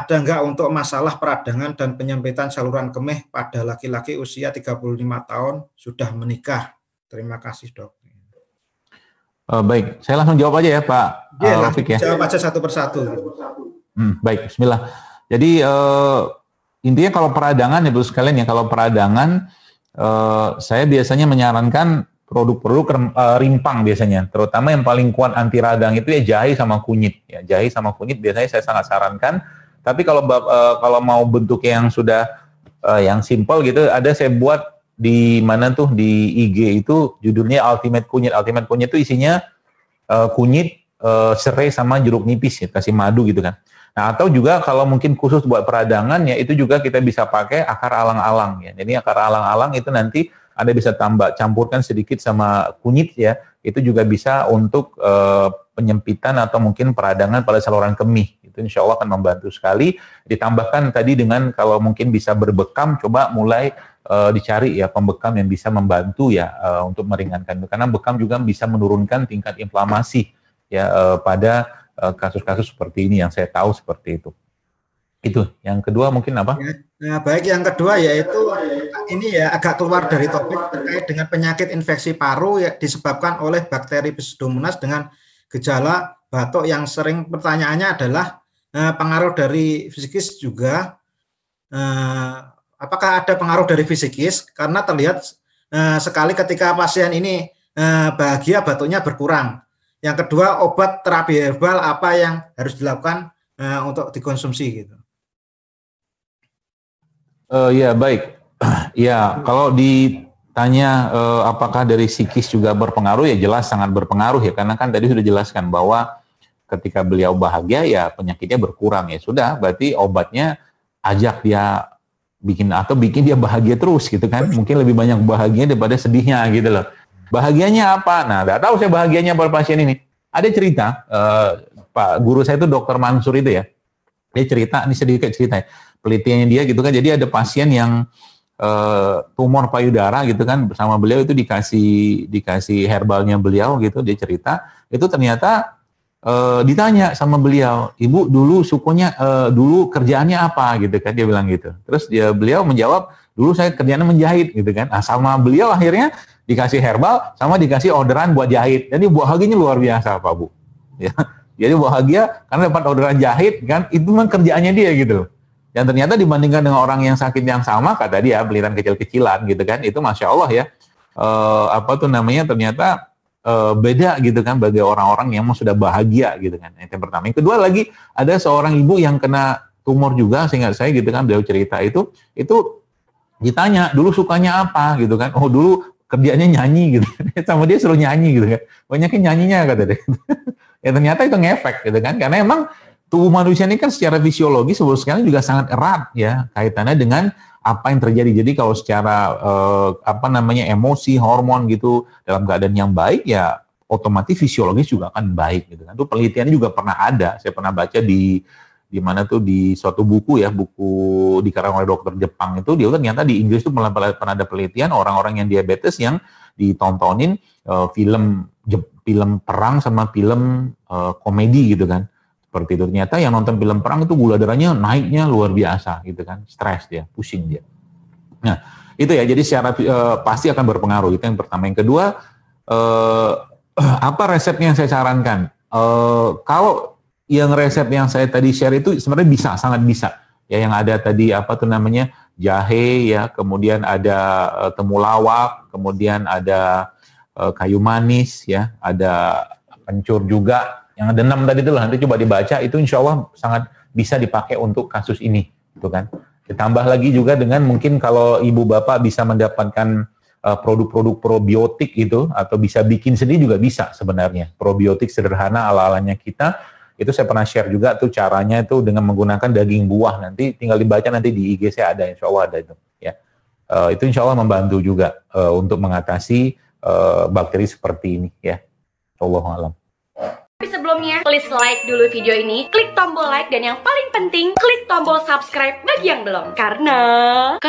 ada nggak untuk masalah peradangan dan penyempitan saluran kemih pada laki-laki usia 35 tahun sudah menikah? Terima kasih, Dok. Baik, saya langsung jawab aja ya Pak Langsung Rafiq ya. jawab aja satu persatu. Baik, bismillah. Jadi intinya kalau peradangan ya Bu sekalian ya, kalau peradangan saya biasanya menyarankan produk-produk rimpang biasanya, terutama yang paling kuat anti radang itu ya jahe sama kunyit. Ya, jahe sama kunyit biasanya saya sangat sarankan. Tapi kalau mau bentuk yang sudah yang simple gitu, ada saya buat di mana tuh di IG itu judulnya Ultimate Kunyit. Ultimate Kunyit itu isinya kunyit, serai sama jeruk nipis ya, kasih madu gitu kan. Nah, atau juga kalau mungkin khusus buat peradangan ya itu juga kita bisa pakai akar alang-alang ya. Jadi akar alang-alang itu nanti Anda bisa campurkan sedikit sama kunyit ya. Itu juga bisa untuk penyempitan atau mungkin peradangan pada saluran kemih. Itu insya Allah akan membantu sekali. Ditambahkan tadi dengan kalau mungkin bisa berbekam, coba mulai dicari ya pembekam yang bisa membantu ya untuk meringankan. Karena bekam juga bisa menurunkan tingkat inflamasi ya pada kasus-kasus seperti ini yang saya tahu seperti itu. Itu. Yang kedua mungkin apa? Nah, baik, yang kedua yaitu ini ya agak keluar dari topik terkait dengan penyakit infeksi paru ya disebabkan oleh bakteri Pseudomonas dengan gejala batuk yang sering. Pertanyaannya adalah pengaruh dari fisikis juga. Apakah ada pengaruh dari fisikis? Karena terlihat sekali ketika pasien ini bahagia batuknya berkurang. Yang kedua, obat terapi herbal apa yang harus dilakukan untuk dikonsumsi gitu? Ya baik. Ya kalau ditanya apakah dari psikis juga berpengaruh, ya jelas sangat berpengaruh ya, karena kan tadi sudah jelaskan bahwa ketika beliau bahagia ya penyakitnya berkurang, ya sudah berarti obatnya ajak dia bikin dia bahagia terus gitu kan. Mungkin lebih banyak bahagia daripada sedihnya gitu loh. Bahagianya apa? Nah, nggak tahu saya bahagianya pada pasien ini. Ada cerita, Pak guru saya itu Dokter Mansur itu ya. Dia cerita, ini sedikit cerita ya. Penelitiannya dia gitu kan. Jadi ada pasien yang tumor payudara gitu kan, bersama beliau itu dikasih herbalnya beliau gitu. Dia cerita, itu ternyata ditanya sama beliau, ibu dulu dulu kerjaannya apa gitu kan, dia bilang gitu. Terus beliau menjawab, dulu saya kerjaannya menjahit gitu kan. Nah, sama beliau akhirnya dikasih herbal sama dikasih orderan buat jahit. Jadi bahagianya luar biasa Pak Bu. Ya. Jadi bahagia karena dapat orderan jahit kan, itu memang kerjaannya dia gitu. Dan ternyata dibandingkan dengan orang yang sakit yang sama, kata dia pelitan kecil-kecilan gitu kan, itu Masya Allah ya. Ternyata beda gitu kan bagi orang-orang yang sudah bahagia gitu kan. Itu yang pertama. Yang kedua lagi, ada seorang ibu yang kena tumor juga, seingat saya gitu kan, beliau cerita itu ditanya dulu sukanya apa gitu kan. Oh dulu kerjanya nyanyi gitu. Sama dia suruh nyanyi gitu kan. Banyakin nyanyinya kata dia. Ya ternyata itu ngefek gitu kan. Karena emang tubuh manusia ini kan secara fisiologis sebenarnya juga sangat erat ya kaitannya dengan apa yang terjadi. Jadi kalau secara emosi, hormon gitu dalam keadaan yang baik ya otomatis fisiologis juga akan baik gitu kan. Itu penelitiannya juga pernah ada. Saya pernah baca di suatu buku dikarang oleh dokter Jepang itu, dia ternyata di Inggris itu pernah ada penelitian orang-orang yang diabetes yang ditontonin film perang sama film komedi gitu kan. Seperti itu, ternyata yang nonton film perang itu gula darahnya naiknya luar biasa gitu kan, stres dia, pusing dia. Nah itu ya, jadi secara pasti akan berpengaruh, itu yang pertama. Yang kedua, apa resepnya yang saya sarankan? Kalau yang resep yang saya tadi share itu sebenarnya sangat bisa ya, yang ada tadi jahe ya, kemudian ada temulawak, kemudian ada kayu manis ya, ada kencur juga. Yang ada 6 tadi itu nanti coba dibaca, itu insya Allah sangat bisa dipakai untuk kasus ini, gitu kan. Ditambah lagi juga dengan mungkin kalau ibu bapak bisa mendapatkan produk-produk probiotik itu, atau bisa bikin sendiri juga bisa sebenarnya. Probiotik sederhana ala-alanya kita, itu saya pernah share juga tuh caranya itu dengan menggunakan daging buah. Nanti tinggal dibaca nanti di IG saya ada, insya Allah ada itu. Ya, itu insya Allah membantu juga untuk mengatasi bakteri seperti ini ya. Wallahu a'lam. Tapi sebelumnya, please like dulu video ini, klik tombol like, dan yang paling penting, klik tombol subscribe bagi yang belum. Karena